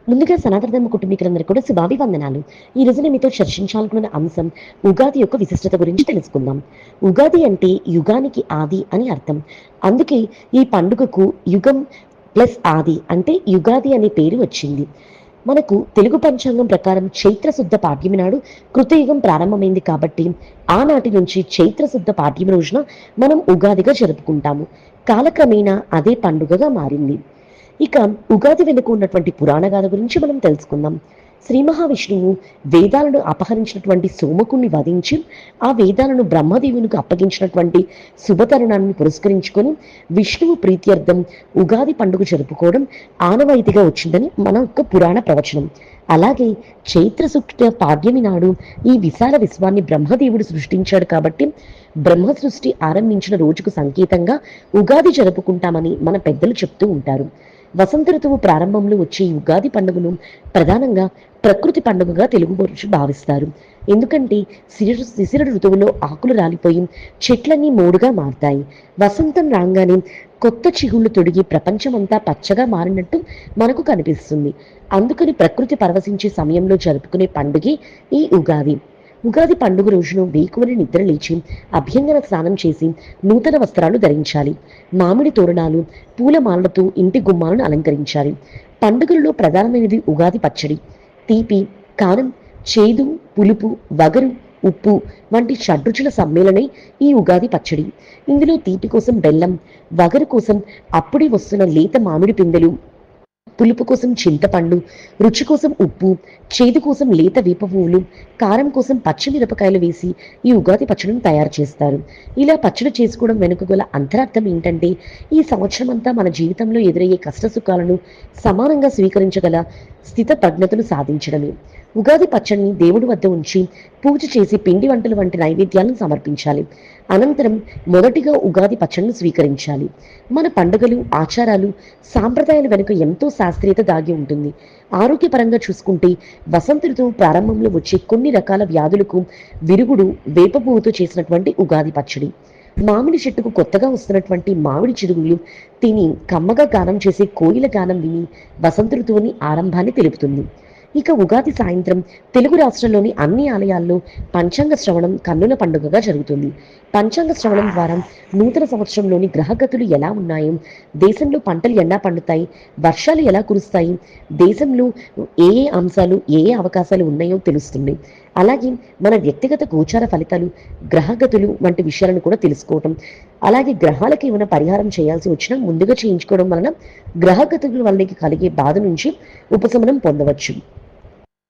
ముందుగా సనాతన ధర్మ కుటుంబీకులందరికీ కూడా శుభాభివందనాలు. ఈ రోజు నేను మీతో చర్చించాలనుకున్న అంశం ఉగాది యొక్క విశిష్టత గురించి తెలుసుకుందాం. ఉగాది అంటే యుగానికి ఆది అని అర్థం. అందుకే ఈ పండుగకు యుగం ప్లస్ ఆది అంటే యుగాది అనే పేరు వచ్చింది. మనకు తెలుగు పంచాంగం ప్రకారం చైత్రశుద్ధ పాడ్యమి నాడు కృతయుగం ప్రారంభమైంది కాబట్టి ఆనాటి నుంచి చైత్రశుద్ధ పాడ్యమి రోజున మనం ఉగాదిగా జరుపుకుంటాము. కాలక్రమేణా అదే పండుగగా మారింది. ఇక ఉగాది వెనుక ఉన్నటువంటి పురాణ గాథ గురించి మనం తెలుసుకుందాం. శ్రీ మహావిష్ణువు వేదాలను అపహరించినటువంటి సోమకుణ్ణి వధించి ఆ వేదాలను బ్రహ్మదేవునికి అప్పగించినటువంటి శుభతరుణాన్ని పురస్కరించుకొని విష్ణువు ప్రీత్యర్థం ఉగాది పండుగ జరుపుకోవడం ఆనవాయితీగా వచ్చిందని మన యొక్క పురాణ ప్రవచనం. అలాగే చైత్ర శుక్ల పాడ్యమి నాడు ఈ విశాల విశ్వాన్ని బ్రహ్మదేవుడు సృష్టించాడు కాబట్టి బ్రహ్మ సృష్టి ఆరంభించిన రోజుకు సంకేతంగా ఉగాది జరుపుకుంటామని మన పెద్దలు చెప్తూ ఉంటారు. వసంత ఋతువు ప్రారంభంలో వచ్చే ఈ ఉగాది పండుగను ప్రధానంగా ప్రకృతి పండుగగా తెలుగు వారు భావిస్తారు. ఎందుకంటే శిశిర ఋతువులో ఆకులు రాలిపోయి చెట్లన్నీ మోడుగా మారుతాయి. వసంతం రాగానే కొత్త చిగుళ్ళు తొడిగి ప్రపంచమంతా పచ్చగా మారినట్టు మనకు కనిపిస్తుంది. అందుకని ప్రకృతి పరవశించే సమయంలో జరుపుకునే పండుగే ఈ ఉగాది. ఉగాది పండుగ రోజున వేకువని నిద్ర లేచి అభ్యంగన స్నానం చేసి నూతన వస్త్రాలు ధరించాలి. మామిడి తోరణాలు పూలమాలలతో ఇంటి గుమ్మాలను అలంకరించాలి. పండుగలలో ప్రధానమైనది ఉగాది పచ్చడి. తీపి, కారం, చేదు, పులుపు, వగరు, ఉప్పు వంటి షడ్రుచుల సమ్మేళనై ఈ ఉగాది పచ్చడి. ఇందులో తీపి కోసం బెల్లం, వగరు కోసం అప్పుడే వస్తున్న లేత మామిడి పిందెలు, పులుపు కోసం చింతపండు, రుచి కోసం ఉప్పు, చేదు కోసం లేత వేప పువ్వులు, కారం కోసం పచ్చిమిరపకాయలు వేసి ఈ ఉగాది పచ్చడిని తయారు చేస్తారు. ఇలా పచ్చడి చేసుకోవడం వెనుక గల అంతరార్థం ఏంటంటే ఈ సంవత్సరం అంతా మన జీవితంలో ఎదురయ్యే కష్ట సుఖాలను సమానంగా స్వీకరించగల స్థిత ప్రజ్ఞతను సాధించడమే. ఉగాది పచ్చడిని దేవుడి వద్ద ఉంచి పూజ చేసి పిండి వంటలు వంటి నైవేద్యాలను సమర్పించాలి. అనంతరం మొదటిగా ఉగాది పచ్చడిని స్వీకరించాలి. మన పండుగలు, ఆచారాలు, సాంప్రదాయాల వెనుక ఎంతో శాస్త్రీయత దాగి ఉంటుంది. ఆరోగ్యపరంగా చూసుకుంటే వసంత ఋతువు ప్రారంభంలో వచ్చే కొన్ని రకాల వ్యాధులకు విరుగుడు వేప పువ్వుతో చేసినటువంటి ఉగాది పచ్చడి. మామిడి చెట్టుకు కొత్తగా వస్తున్నటువంటి మామిడి చిరుగులు తిని కమ్మగా గానం చేసే కోయిల గానం విని వసంత ఋతువుని ఆరంభాన్ని తెలుపుతుంది. ఇక ఉగాది సాయంత్రం తెలుగు రాష్ట్రంలోని అన్ని ఆలయాల్లో పంచాంగ శ్రవణం కన్నుల పండుగగా జరుగుతుంది. పంచాంగ శ్రవణం ద్వారా నూతన సంవత్సరంలోని గ్రహగతులు ఎలా ఉన్నాయో, దేశంలో పంటలు ఎలా పండుతాయి, వర్షాలు ఎలా కురుస్తాయి, దేశంలో ఏ ఏ అంశాలు ఏ ఏ అవకాశాలు ఉన్నాయో తెలుస్తుంది. అలాగే మన వ్యక్తిగత గోచార ఫలితాలు, గ్రహగతులు వంటి విషయాలను కూడా తెలుసుకోవటం, అలాగే గ్రహాలకు ఏమైనా పరిహారం చేయాల్సి వచ్చినా ముందుగా చేయించుకోవడం వలన గ్రహగతుల వల్ల కలిగే బాధ నుంచి ఉపశమనం పొందవచ్చు.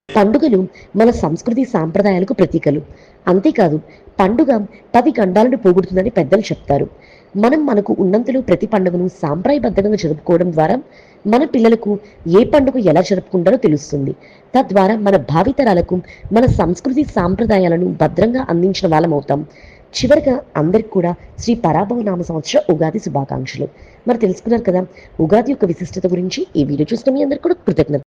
పండుగలు మన సంస్కృతి సాంప్రదాయాలకు ప్రతీకలు. అంతేకాదు పండుగ 10 గండాలను పోగొడుతుందని పెద్దలు చెప్తారు. మనం మనకు ఉన్నంతలో ప్రతి పండుగను సాంప్రదాయబద్ధంగా జరుపుకోవడం ద్వారా మన పిల్లలకు ఏ పండుగ ఎలా జరుపుకుంటారో తెలుస్తుంది. తద్వారా మన భావితరాలకు మన సంస్కృతి సాంప్రదాయాలను భద్రంగా అందించిన వాళ్ళం అవుతాం. చివరిగా అందరికి కూడా శ్రీ పరాభవ నామ సంవత్సర ఉగాది శుభాకాంక్షలు. మరి తెలుసుకున్నారు కదా ఉగాది యొక్క విశిష్టత గురించి. ఈ వీడియో చూసిన మీ అందరికీ కూడా కృతజ్ఞత.